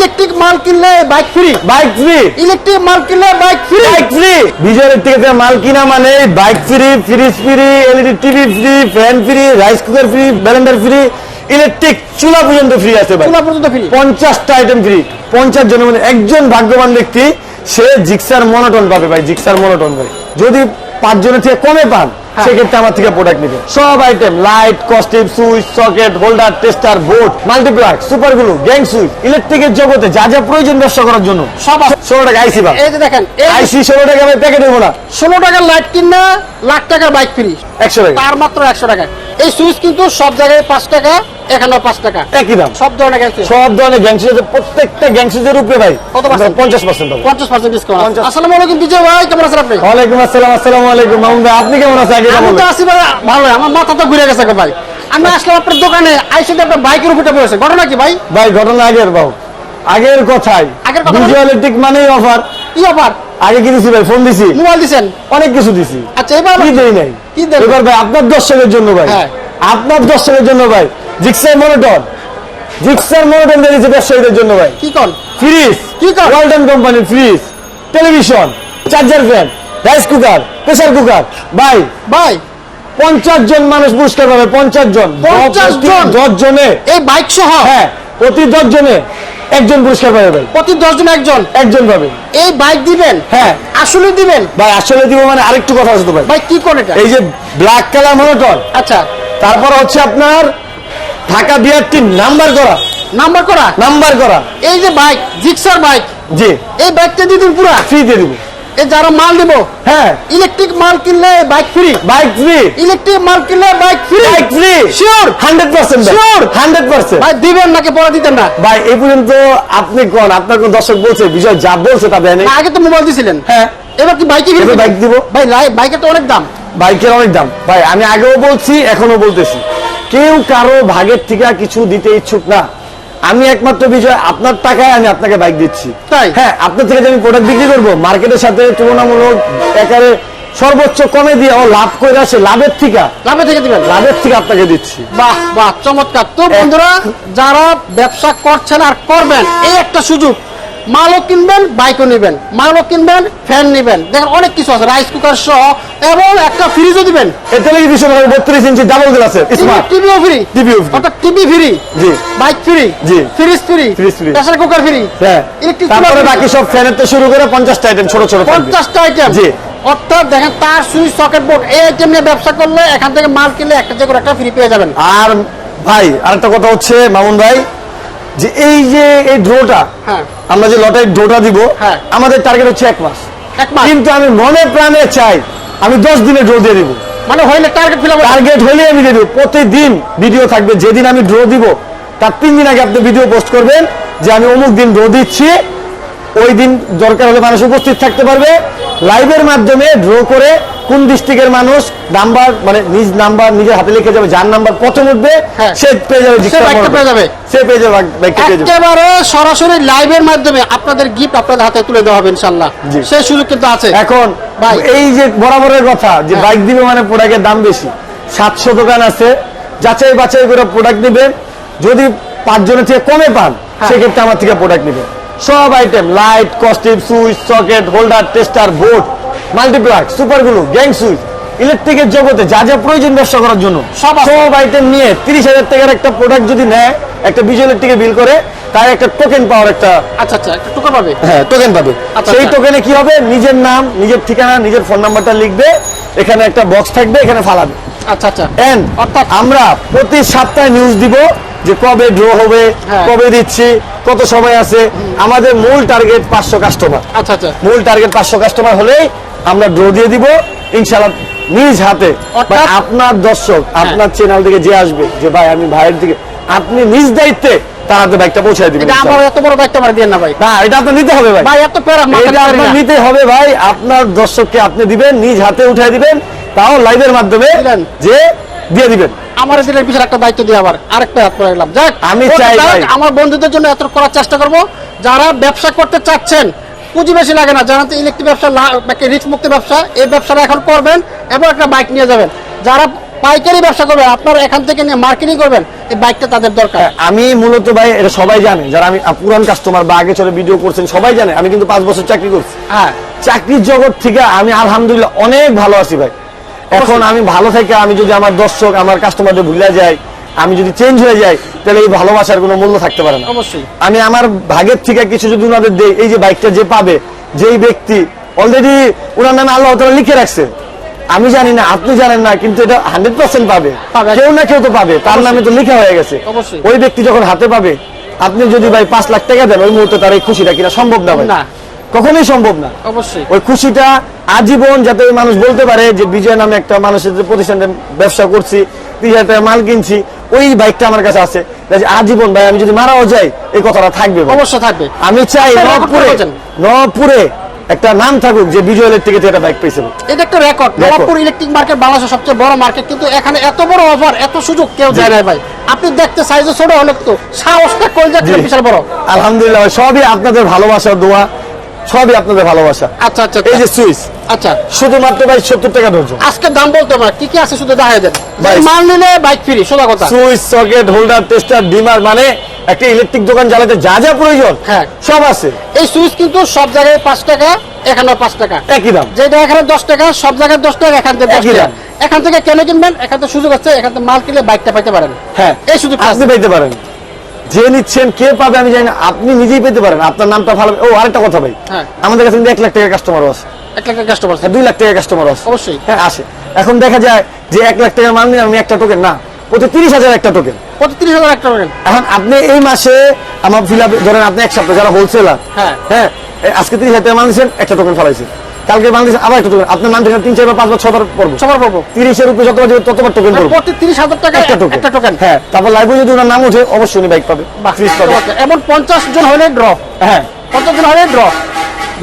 Electric মাল কিনলে bike free, bike free. Electric মাল কিনলে বাইক ফ্রি, বাইক ফ্রি। বিজয় ইলেকট্রিক থেকে মাল কিনা মানে bike free, fridge free, LED TV free, fan free, rice cooker free, Blender free, electric চুলা পর্যন্ত ফ্রি আছে ভাই। চুলা পর্যন্ত ফ্রি। 50টা item free. 50 জনের মধ্যে একজন ভাগ্যবান ব্যক্তি, সে জিক্সার মনোটন পাবে ভাই। জিক্সার মনোটন ভাই যদি 5 জনের থেকে কমে পান, সেক্ষেত্রে আমার থেকে প্রোডাক্ট নিবে। সব আইটেম, লাইট, কস্টিপ, switch, socket, holder, tester, board, multiplug, super glue, gang switch, ইলেকট্রিকের জগতে যা যা প্রয়োজন ব্যবসা করার জন্য সব 16 টাকা আইসি ভাই। এই যে দেখেন, আইসি 16 টাকা ভাই, প্যাকেট দেবো না। 16 টাকার লাইট কিনলে লাখ টাকার বাইক ফ্রি, 100 টাকা। তার মাত্র 100 টাকা। এই সুইচ কিন্তু সব জায়গায় 5 টাকা, এখানেও 5 টাকা, একই দাম। সব ধরনের গ্যাং সুইচ। সব ধরনের গ্যাং সুইচের প্রত্যেকটা গ্যাং সুইচের উপরে ভাই কত পার্সেন্ট? 50% পাবে। 50% ডিসকাউন্ট। 50। আসসালামু আলাইকুম বিজয় ভাই, কেমন আছেন আপনি? ওয়ালাইকুম আসসালাম। আসসালামু আলাইকুম মামুন ভাই, আপনি কেমন আছেন? আগে আমি বলুন। তো আছি ভাই, ভালো। আমার মাথা তো ঘুরে গেছে ভাই। আমি আসলাম আপনার দোকানে, আইসে আপনার বাইকের উপরে পড়েছে, ঘটনা কি ভাই? ভাই ঘটনা আগের বাবু, আগের কথাই। আগের কথা বিজয় ইলেকট্রিক মানেই অফার। কি অফার? আগে কি দিছি ভাই? ফোন দিছি, মোবাইল দিছেন, অনেক কিছু দিছি। আচ্ছা এবার কি দেই নাই? কি দেন? এবার ভাই আপনার দর্শকের জন্য ভাই, হ্যাঁ। আপনার দর্শকের জন্য ভাই জিক্সার মনোটন, জিক্সার মনোটন দিয়ে দিচ্ছে ব্যবসায়ীদের জন্য ভাই। কি কল? ফ্রিজ, কি কর? ওয়ালটন কোম্পানির fridge, television, charger fan, rice cooker, pressure cooker ভাই। ভাই 50 জন মানুষ পুরস্কার পাবে। 50 জন। 50 জন? 10 জনে, এই বাইক সহ? হ্যাঁ, প্রতি 10 জনে একজন পুরস্কার পাবে ভাই। প্রতি 10 জন একজন একজন পাবে। এই বাইক দিবেন? হ্যাঁ। আসলে দিবেন? ভাই আসলে দিব মানে আরেকটু কথা আছে তো ভাই। ভাই কি কোন এটা? এই যে ব্ল্যাক কালার মনোটন, আচ্ছা, তারপর হচ্ছে আপনার ঢাকা বিআরটি নাম্বার করা, নাম্বার করা নাম্বার করা। এই যে বাইক, জিক্সার বাইক, জি, এই বাইকটা দিবেন পুরা ফ্রি দিয়ে দিব। এই যারা মাল দিব, হ্যাঁ, ইলেকট্রিক মাল কিনলে bike free, bike free, electric মাল কিনলে bike free, bike free sure? 100% ভাই, Sure? 100%। ভাই দিবেন নাকি পরে দিতেন না? ভাই এই পর্যন্ত আপনি কোন, আপনার কোন দর্শক বলছে বিজয় যা বলছে তা দেয় নাই? না, আগে তো মোবাইল দিছিলেন, হ্যাঁ, এবার কি বাইকে এবার বাইক দিব। ভাই বাইকের তো অনেক দাম। বাইকের অনেক দাম ভাই, আমি আগেও বলছি এখনো বলতেছি, কেউ কারো ভাগের থেকে কিছু দিতে ইচ্ছুক না। আমি একমাত্র বিজয়, আপনার টাকায় আমি আপনাকে বাইক দিচ্ছি। তাই? হ্যাঁ, আপনার থেকে যে আমি প্রোডাক্ট বিক্রি করবো মার্কেটের সাথে তুলনামূলক একারে সর্বোচ্চ কমে দিয়ে ও লাভ করে আসে, লাভের থেকে দিবেন? লাভের থেকে আপনাকে দিচ্ছি। বাহ বাহ, চমৎকার। তো বন্ধুরা, যারা ব্যবসা করছেন আর করবেন, এই একটা সুযোগ, মালও কিনবেন, বাইকও নিবেন, মালও কিনবেন, ফ্যান নিবেন, দেখেন অনেক কিছু আছে, রাইস কুকার সহ, এবং একটা ফ্রিজও দিবেন। এটা লেগে 32 ইঞ্চি ডাবল গ্লাসের স্মার্ট টিভিও ফ্রি, টিভিও ফ্রি, অর্থাৎ টিভি ফ্রি, জি, বাইক ফ্রি, জি, fridge free, fridge free, pressure cooker free, হ্যাঁ। ইলেকট্রিক তারপরে বাকি সব ফ্যানের থেকে শুরু করে 50টা আইটেম ছোট ছোট থাকবে। 50টা আইটেম, জি। অর্থাৎ দেখেন তার সুইচ, সকেট, বোর্ড, এই আইটেম নিয়ে ব্যবসা করলে এখান থেকে মাল কিনলে একটা যে কোনো একটা ফ্রি পেয়ে যাবেন। আর ভাই আরেকটা কথা হচ্ছে মামুন ভাই, যে এই যে এই ড্রোটা, হ্যাঁ, আমরা যে লটারির ড্রোটা দিব, হ্যাঁ, আমাদের টার্গেট হচ্ছে 1 মাস। 1 মাস? কিন্তু আমি মনে প্রাণে চাই আমি 10 দিনে ড্র দিয়ে দিব। মানে হইলে টার্গেট ফিল আপ, টার্গেট হলে আমি দিয়ে দিব। প্রতিদিন ভিডিও থাকবে, যেদিন আমি ড্র দিব তার 3 দিন আগে আপনি ভিডিও পোস্ট করবেন যে আমি অমুক দিন ড্র দিচ্ছি। ওই দিন দরকার হলে মানুষ উপস্থিত থাকতে পারবে, লাইভের মাধ্যমে ড্র করে কোন ডিস্ট্রিক্টের মানুষ নাম্বার, মানে নিজ নাম্বার নিজের হাতে লিখে যাবে, যার নাম্বার প্রথম উঠবে সে পেয়ে যাবে, সে বাইকটা পেয়ে যাবে, সে পেয়ে যাবে, বাইকটা পেয়ে যাবে। একেবারে সরাসরি লাইভের মাধ্যমে আপনাদের গিফট আপনাদের হাতে তুলে দেওয়া হবে ইনশাআল্লাহ। জি। সেই সুযোগ কিন্তু আছে। এখন ভাই, এই যে বরাবরের কথা যে বাইক দিবে মানে প্রোডাক্টের দাম বেশি, 700 দোকান আছে, যাচাই বাছাই করে প্রোডাক্ট দিবেন। যদি 5 জনের থেকে কমে পান, সেক্ষেত্রে আমার থেকে প্রোডাক্ট নেবেন। সব আইটেম, লাইট, কস্টিপ, switch, socket, holder, tester, board, multiplug, super glue, gang switch, ইলেকট্রিকের জগতে যা যা প্রয়োজন ব্যবসা করার জন্য সব আইটেম নিয়ে 30,000 টাকার একটা প্রোডাক্ট যদি নেয়, একটা বিজয় ইলেকট্রিকে বিল করে, তার একটা টোকেন পাওয়ার একটা, আচ্ছা আচ্ছা, একটা টোকেন পাবে। হ্যাঁ, টোকেন পাবে। সেই টোকেনে কি হবে, নিজের নাম, নিজের ঠিকানা, নিজের ফোন নাম্বারটা লিখবে, এখানে একটা বক্স থাকবে, এখানে ফালাবে। আচ্ছা আচ্ছা, অর্থাৎ আমরা প্রতি সপ্তাহে নিউজ দিব যে কবে ড্র হবে, কবে দিচ্ছি, কত সময় আছে। আমাদের মূল টার্গেট 500 কাস্টমার। আচ্ছা আচ্ছা, মূল টার্গেট 500 কাস্টমার হলেই আমরা ড্র দিয়ে দিব ইনশাআল্লাহ নিজ হাতে। আপনার দর্শক, আপনার চ্যানেল থেকে যে আসবে যে ভাই আমি ভাইয়ের দিকে, আপনি নিজ দায়িত্বে তার হাতে বাইকটা পৌঁছায় দিবেন। এটা আমার এত বড় দায়িত্ব আমার দিয়েন না ভাই। না, এটা আপনার নিতে হবে ভাই। ভাই এত প্যারা মাথা আপনার নিতে হবে ভাই। আপনার দর্শককে আপনি দিবেন, নিজ হাতে উঠায় দিবেন, তাও লাইভের মাধ্যমে যে দিয়ে দিবেন। আমার দিলের পিছনে একটা দায়িত্ব দিয়ে আবার আরেকটা হাত পড়ে গেলাম। যাক, আমি চাই ভাই আমার বন্ধুদের জন্য এত করার চেষ্টা করব, যারা ব্যবসা করতে চাচ্ছেন, পুঁজি বেশি লাগে না, যারা ইলেকট্রিক ব্যবসা, রিস্ক মুক্ত ব্যবসা, এই ব্যবসাটা এখন করবেন এবং একটা বাইক নিয়ে যাবেন। যারা পাইকারি ব্যবসা করবেন, আপনারা এখান থেকে নিয়ে মার্কেটিং করবেন, এই বাইকটা তাদের দরকার। আমি মূলত ভাই এটা সবাই জানে, যারা আমি পুরান কাস্টমার বা আগে চলে ভিডিও করছেন সবাই জানে আমি কিন্তু 5 বছর চাকরি করছি। হ্যাঁ, চাকরির জগৎ থেকে আমি আলহামদুলিল্লাহ অনেক ভালো আছি ভাই। এখন আমি ভালো থেকে আমি যদি আমার দর্শক আমার কাস্টমারদের ভুলে যাই, আমি যদি চেঞ্জ হয়ে যাই, তাহলে এই ভালোবাসার কোনো মূল্য থাকতে পারে না। অবশ্যই আমি আমার ভাগের থেকে কিছু যদি ওনাদের দেই, এই যে বাইকটা যে পাবে, যেই ব্যক্তি অলরেডি ওনার নামে আল্লাহ তাআলা লিখে রাখছে, আমি জানি না, আপনি জানেন না, কিন্তু এটা 100% পাবে, পাবে। কেউ না কেউ তো পাবে, তার নামে তো লেখা হয়ে গেছে। অবশ্যই। ওই ব্যক্তি যখন হাতে পাবে, আপনি যদি ভাই 5 লাখ টাকা দেন, ওই মুহূর্তে তার এই খুশিটা কিনা সম্ভব না ভাই, না। কখনোই সম্ভব না। অবশ্যই ওই খুশিটা আজীবন যাতে ওই মানুষ বলতে পারে যে বিজয় নামে একটা মানুষের যে প্রতিষ্ঠানে ব্যবসা করছি, 30,000 টাকা মাল কিনছি, ওই বাইকটা আমার কাছে আছে, আজীবন ভাই আমি যদি মারাও যাই এই কথাটা থাকবে ভাই। অবশ্যই থাকবে। আমি চাই নবপুরে একটা নাম থাকুক যে বিজয় ইলেকট্রিকে একটা বাইক পেয়েছে। এটা একটা রেকর্ড। নবাবপুর ইলেকট্রিক মার্কেট বাংলাদেশের সবচেয়ে বড় মার্কেট, কিন্তু এখানে এত বড় অফার, এত সুযোগ কেউ দেয় না ভাই। আপনি দেখতে সাইজে ছোট হলে তো সাহসটা কই যাচ্ছে বিশাল বড়। আলহামদুলিল্লাহ সবই আপনাদের ভালোবাসার দোয়া, সবই আপনাদের ভালোবাসা। আচ্ছা আচ্ছা, এই যে সুইচ, আচ্ছা শুধুমাত্র ভাই 70 টাকা ধরছো। আজকে দাম বলতে হবে না, কি কি আছে শুধু দেখাই দেন। ভাই, মাল নিলে বাইক ফ্রি, সোজা কথা। Switch, socket, holder, tester, dimmer, মানে একটা ইলেকট্রিক দোকান চালাতে যা যা প্রয়োজন হ্যাঁ সব আছে। এই সুইচ কিন্তু সব জায়গায় 5 টাকা, এখানেও 5 টাকা, একই দাম। যেটা এখানে 10 টাকা, সব জায়গায় 10 টাকা, এখান থেকে 10 একই টাকা। দাম। এখান থেকে কেন কিনবেন, এখান থেকে সুযোগ আছে, এখান থেকে মাল কিনলে বাইকটা পাইতে পারেন। হ্যাঁ, এই সুযোগ আপনি পাইতে পারেন, যে নিচ্ছেন কে পাবে আমি জানি না, আপনি নিজেই পেতে পারেন। আপনার নামটা ভালো। ও আরেকটা কথা ভাই, হ্যাঁ। আমাদের কাছে কিন্তু 1 লাখ টাকার কাস্টমারও আছে, 1 লাখ কাস্টমার, 2 লাখ টাকার কাস্টমারও আছে, অবশ্যই। হ্যাঁ আসে। এখন দেখা যায় যে 1 লাখ টাকার মাল নিয়ে আমি একটা টোকেন না, প্রতি 30,000 একটা টোকেন। প্রতি 30,000 একটা পাবেন। এখন আপনি এই মাসে আমার ফিল আপ ধরেন, আপনি এক সপ্তাহ যারা হোলসেলার, হ্যাঁ হ্যাঁ, আজকে 30,000 টাকা মাল দিচ্ছেন, একটা টোকেন ফেলাইছেন, কালকে মাল দিচ্ছেন আবার একটা টোকেন, আপনার নাম থেকে 3, 4, 5 বার 6 বার পড়বো, সবার পাবো 30-এর উপরে যতবার যাবে ততবার টোকেন পড়বো, প্রতি 30,000 টাকা একটা টোকেন, একটা টোকেন। হ্যাঁ। তারপর লাইভে যদি ওনার নাম উঠে অবশ্যই উনি বাইক পাবে, ফ্রিজ পাবে। এমন 50 জন হলে ড্র, হ্যাঁ, 50 জন হলে ড্র,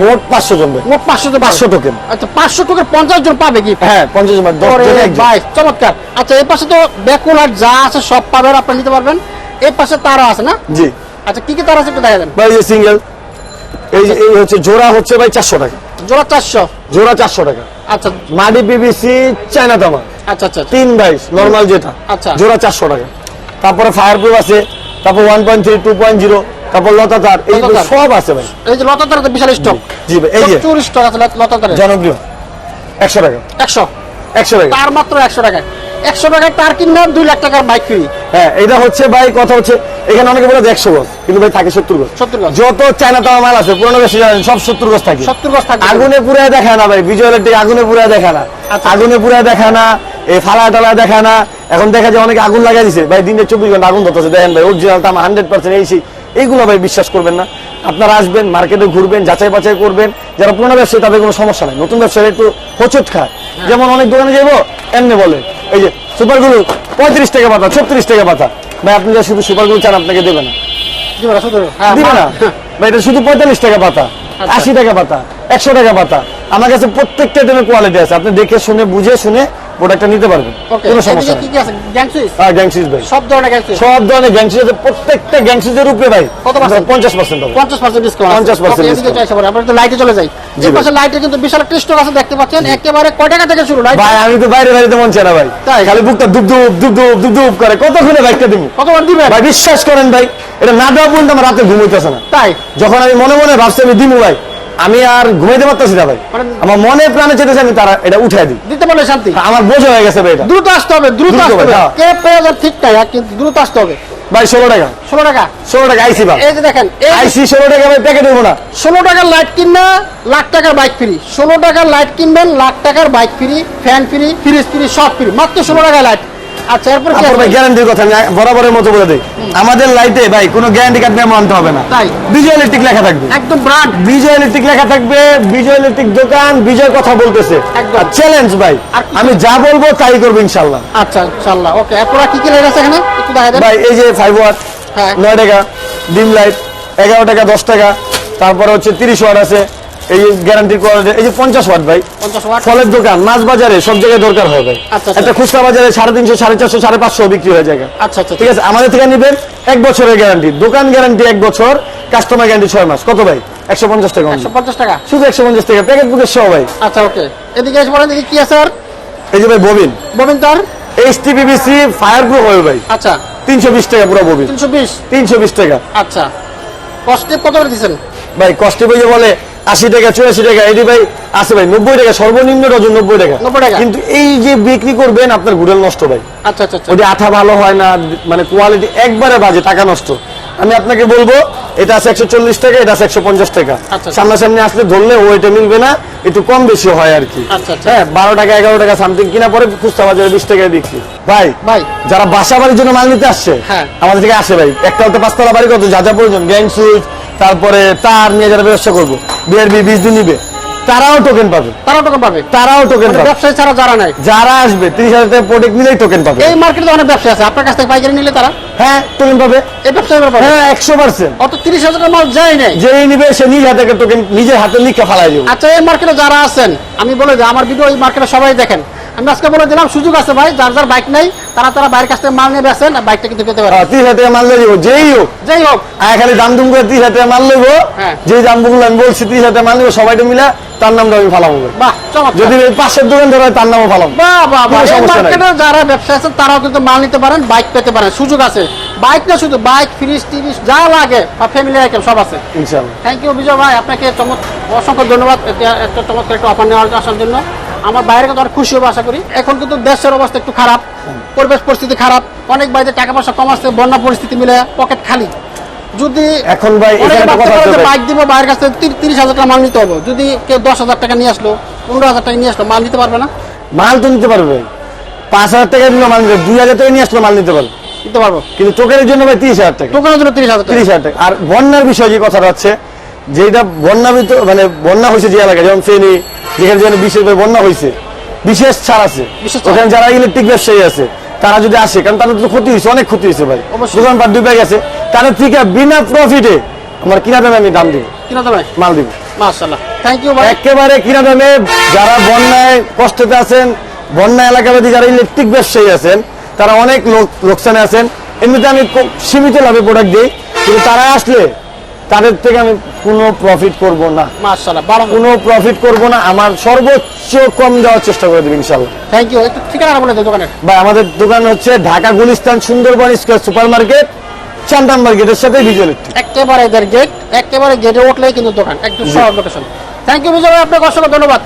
মোট 500 জন ভাই, মোট 500 জন, 500 টোকেন। আচ্ছা 500 টোকেন 50 জন পাবে কি? হ্যাঁ, 50 জন, 10 ওরে জনে একজন। ভাই চমৎকার। আচ্ছা এই পাশে তো ব্যাকুলার যা আছে সব পাবেন, আপনি নিতে পারবেন। এই পাশে তারও আছে না? জি আচ্ছা কি কি তার আছে একটু দেখা দেন। ভাই, এই সিঙ্গেল, এই যে এই হচ্ছে জোড়া হচ্ছে ভাই 400 টাকা, জোড়া 400। জোড়া 400 টাকা। আচ্ছা মাডি পিভিসি চায়না তামা আচ্ছা আচ্ছা 3 বাইশ নরমাল যেটা, আচ্ছা। জোড়া 400 টাকা। তারপরে ফায়ার প্রুফ আছে, তারপর 1.3, 2.0, তারপর লতা তার, এই লতা তার। সব আছে ভাই। এই যে লতা তার বিশাল স্টক, জি ভাই, এই যে প্রচুর স্টক আছে লতা তার। জনপ্রিয় 100 টাকা, 100 100 টাকা। তার মাত্র 100 টাকা। 100 টাকায় তার কিনলে 2 লাখ টাকার বাইক ফ্রি। হ্যাঁ, এটা হচ্ছে ভাই, কথা হচ্ছে এখানে অনেকে বলে 100 গজ, কিন্তু ভাই থাকে 70 গজ। 70 গজ। যত চায়না তামা মাল আছে পুরনো বেশি জানেন সব 70 গজ থাকে। 70 গজ থাকবে। আগুনে পুরায় দেখা না ভাই, বিজয় ইলেকট্রিক আগুনে পুরায় দেখা না, আচ্ছা। আগুনে পুরায় দেখা না, এই ফালা টালা দেখা না। এখন দেখা যায় অনেকে আগুন লাগাই দিছে ভাই, দিনে 24 ঘন্টা আগুন ধরতেছে, দেখেন ভাই অরিজিনাল তামা 100% এই সেই, এইগুলো ভাই বিশ্বাস করবেন না। আপনারা আসবেন, মার্কেটে ঘুরবেন, যাচাই বাছাই করবেন। যারা পুরোনো ব্যবসায়ী তাদের কোনো সমস্যা নাই, নতুন ব্যবসায়ী একটু হোঁচট খায়। যেমন অনেক দোকানে যাবো এমনি বলে এই যে সুপারগুলো 35 টাকা পাতা, 36 টাকা পাতা। ভাই আপনি যা শুধু সুপারগুলো চান আপনাকে দেবে না, দিবে না, শুধু হ্যাঁ দিবে না ভাই, এটা শুধু 45 টাকা পাতা, আচ্ছা। 80 টাকা পাতা, 100 টাকা পাতা। আমার কাছে প্রত্যেকটা আইটেমের কোয়ালিটি আছে, আপনি দেখে শুনে বুঝে শুনে প্রোডাক্টটা নিতে পারবেন, ওকে। কোনো সমস্যা এদিকে নেই। কি কি আছে? গ্যাং সুইচ, হ্যাঁ, গ্যাংসিস ভাই, সব ধরনের গ্যাং সুইচ। সব ধরনের গ্যাংসিস আছে, প্রত্যেকটা গ্যাংসিসের উপরে ভাই কত পার্সেন্ট? 50% হবে, 50% ডিসকাউন্ট। 50% এদিকে discount। চাইছে পরে আমরা তো লাইটে চলে যাই। জি এই ভাই। পাশে লাইটে কিন্তু বিশাল একটা স্টক আছে দেখতে পাচ্ছেন। একেবারে কয় টাকা থেকে শুরু লাইট? ভাই আমি তো বাইরে বাইরে মন চায় না ভাই, তাই? খালি বুকটা দুপ দুপ দুপ দুপ দুপ দুপ করে, কতক্ষণে বাইকটা দিব কতবার দিবেন? ভাই? বিশ্বাস করেন ভাই, এটা না দেওয়া পর্যন্ত আমার রাতে ঘুমাইতেছে না। তাই যখন আমি মনে মনে ভাবছি আমি দিব ভাই, আমি আর ঘুমাইতে পারতেছি না ভাই, মানে- আমার মনে প্রাণে চেতেছে আমি তারা এটা উঠাই দিই। দিতে পারলে শান্তি। আমার বোঝা হয়ে গেছে ভাই এটা। দ্রুত আসতে হবে, দ্রুত দ্রুত আসতে হবে। ভাই, হ্যাঁ। কে প্রয়োজন ঠিক নাই, কিন্তু দ্রুত আসতে হবে। ভাই 16 টাকা, 16 টাকা 16 টাকা আইসি ভাই, এই যে দেখেন, এই আইসি 16 টাকা ভাই, প্যাকেট দেবো না। 16 টাকার লাইট কিনবে লাখ টাকার বাইক ফ্রি। 16 টাকার লাইট কিনবেন লাখ টাকার bike free, fan free, fridge free, সব ফ্রি, মাত্র 16 টাকার লাইট। আচ্ছা এরপর কি তারপর আছে? ভাই গ্যারান্টির কথা আমি বরাবরের মতো বলে দিই, আমাদের লাইটে ভাই কোনো গ্যারান্টি কার্ড মেমো আনতে হবে না, তাই? বিজয় ইলেকট্রিক লেখা থাকবে, একদম ব্র্যান্ড। বিজয় ইলেকট্রিক লেখা থাকবে, বিজয় ইলেকট্রিক দোকান, বিজয় কথা বলতেছে। একদম। চ্যালেঞ্জ ভাই, আর কি- আমি যা বলবো তাই করবো ইনশাল্লাহ। আচ্ছা ইনশাআল্লাহ। ওকে এরপর কি কি লাইট আছে এখানে একটু দেখা দেন। ভাই এই যে 5 ওয়াট হ্যাঁ 9 টাকা, ডিম লাইট 11 টাকা 10 টাকা, তারপরে হচ্ছে 30 ওয়াট আছে, এই গ্যারান্টি কোয়ালিটি, এই যে 50 ওয়াট ভাই, 50 ওয়াট। ফলের দোকান, মাছ বাজারে সব জায়গায় দরকার হয় ভাই। আচ্ছা, আচ্ছা। একটা খুচরা বাজারে 350, 450, 550 বিক্রি হয়ে যায়। আচ্ছা আচ্ছা ঠিক আছে, আমাদের থেকে নিবেন 1 বছরের গ্যারান্টি, দোকান গ্যারান্টি 1 বছর, কাস্টমার গ্যারান্টি 6 মাস। কত ভাই? 150 টাকা only। 150 টাকা। শুধু 150 টাকা, প্যাকেট বুকের সহ ভাই। আচ্ছা ওকে। এদিকে এসে পড়েন, এদিকে কি আছে আর? এই যে ভাই ববিন, ববিন তার এইচটিপিভিসি ফায়ার প্রুফ হবে ভাই, আচ্ছা 320 টাকা পুরো ববি, 320। 320 টাকা। আচ্ছা কস্টে কত করে দিচ্ছেন? ভাই কষ্টে বই বলে 80 টাকা 84 টাকা, এটি ভাই আছে ভাই 90 টাকা, সর্বনিম্ন ডজন 90 টাকা। 90 টাকা। কিন্তু এই যে বিক্রি করবেন আপনার গুড়েল নষ্ট ভাই, আচ্ছা আচ্ছা আচ্ছা। ওটি আঠা ভালো হয় না, মানে কোয়ালিটি একবারে বাজে, টাকা নষ্ট। আমি আপনাকে বলবো এটা আছে 140 টাকা, এটা আছে 150 টাকা। আচ্ছা। সামনাসামনি আসলে ধরলে ওইটা মিলবে না, একটু কম বেশি হয় আর কি। আচ্ছা, আচ্ছা। হ্যাঁ 12 টাকা 11 টাকা সামথিং কিনা পরে খুচরা বাজারে 20 টাকায় বিক্রি। ভাই ভাই যারা বাসা বাড়ির জন্য মাল নিতে আসছে হ্যাঁ। আমাদের থেকে আসে ভাই, একটা হতে 5 তলা বাড়ি কত যা যা প্রয়োজন, গ্যাং সুইচ, তারপরে তার নিয়ে যারা ব্যবসা করবো, বিআরবি 20 দিন নিবে, তারাও টোকেন পাবে, তারাও টাকা পাবে, তারাও টোকেন পাবে। ব্যবসায়ী ছাড়া যারা নাই, যারা আসবে 30,000 টাকা প্রোডাক্ট নিলেই টোকেন পাবে। এই মার্কেটে অনেক ব্যবসা আছে, আপনার কাছ থেকে পাইকারি নিলে তারা হ্যাঁ টোকেন পাবে, এই ব্যবসায়ী পাবে। হ্যাঁ 100%। অত 30,000 টাকা মাল যায় নাই। যেই নিবে সে নিজ হাতে একটা টোকেন নিজের হাতে লিখে ফালাই দেবে। আচ্ছা এই মার্কেটে যারা আছেন, আমি বলে দিই আমার ভিডিও এই মার্কেটে সবাই দেখেন, আমি আজকে বলে দিলাম সুযোগ আছে ভাই, যার যার বাইক নাই তারা বাইরের কাছ থেকে মাল নিয়ে বেচেন, বাইকটা কিন্তু পেতে পারে 30,000 টাকা মাল দিয়ে দিব, যেই হোক। যাই হোক। আর খালি দাম দুম করে 30,000 টাকা মাল নেবো, হ্যাঁ। যে দামগুলো আমি বলছি 30,000 টাকা মাল নেবো, সবাইটা মিলা তার নামটা আমি ফালাবো। বাহ চমৎকার। যদি পাশের দোকান ধরে তার নামও ফালাবো, বাহ বাহ বাহ। কোনো এই সমস্যা নাই। মার্কেটে যারা ব্যবসা আছেন তারাও কিন্তু মাল নিতে পারেন, বাইক পেতে পারেন, সুযোগ আছে। বাইক না শুধু বাইক, ফ্রিজ টিরিজ যা লাগে বা ফ্যামিলি আইটেম সব আছে। ইনশাআল্লাহ। থ্যাংক ইউ বিজয় ভাই, আপনাকে অসংখ্য ধন্যবাদ একটা চমৎকার একটা অফার নেওয়ার আসার জন্য। আমার বাইরে কিন্তু অনেক খুশি হবে আশা করি। এখন কিন্তু দেশের অবস্থা একটু খারাপ, পরিবেশ পরিস্থিতি খারাপ, অনেক বাইরে টাকা পয়সা কম আসছে, বন্যা পরিস্থিতি মিলে পকেট খালি। যদি এখন ভাই এখানে একটা কথা আছে ভাই। বাইক দিব, বাইরের কাছ থেকে 30,000 টাকা মাল নিতে হবে, যদি কেউ 10,000 টাকা নিয়ে আসলো, 15,000 টাকা নিয়ে আসলো, মাল নিতে পারবে না? মাল তো নিতে পারবে, 5,000 টাকা দিলে মাল নিতে, 2,000 টাকা নিয়ে আসলে মাল নিতে পারবে, নিতে পারবো। কিন্তু টোকেনের জন্য ভাই 30,000 টাকা। দোকানের জন্য 30,000 টাকা। 30,000 টাকা। আর বন্যার বিষয় যে কথাটা হচ্ছে, যেটা বন্যাবিত মানে বন্যা হয়েছে যে এলাকায়, যেমন ফেনী, যেখানে যেখানে বিশেষ বন্যা হয়েছে, বিশেষ ছাড় আছে। বিশেষ ছাড়। ওখানে যারা ইলেকট্রিক ব্যবসায়ী আছে তারা যদি আসে, কারণ তাদের তো ক্ষতি হয়েছে, অনেক ক্ষতি হয়েছে ভাই, অবশ্যই। দোকানপাট ডুবে গেছে, তাদের থেকে বিনা প্রফিটে আমার কিনা দামে আমি দাম দিব, কিনা তো ভাই মাল দিব মাশাআল্লাহ। থ্যাংক ইউ ভাই। একেবারে কিনা দামে। যারা বন্যায় কষ্টতে আছেন, বন্যা এলাকাবাদী যারা ইলেকট্রিক ব্যবসায়ী আছেন, তারা অনেক লোকসানে আছেন। এমনিতে আমি সীমিত লাভে প্রোডাক্ট দিই, কিন্তু তারা আসলে তাদের থেকে আমি কোনো প্রফিট করব না, মাশাআল্লাহ বারো। কোনো প্রফিট করব না, আমার সর্বোচ্চ কম দেওয়ার চেষ্টা করে দেব ইনশাআল্লাহ। Thank you. একটু ঠিকানা বলে দেন দোকানের। ভাই আমাদের দোকান হচ্ছে Dhaka Gulistan Sundarban square super market, Chandan মার্কেটের সাথে ভিজুয়াল। একেবারে এদের গেট, একেবারে গেটে উঠলেই কিন্তু দোকান, একদম সহজ লোকেশন। থ্যাংক ইউ বিজয় ভাই, আপনাকে অসংখ্য ধন্যবাদ।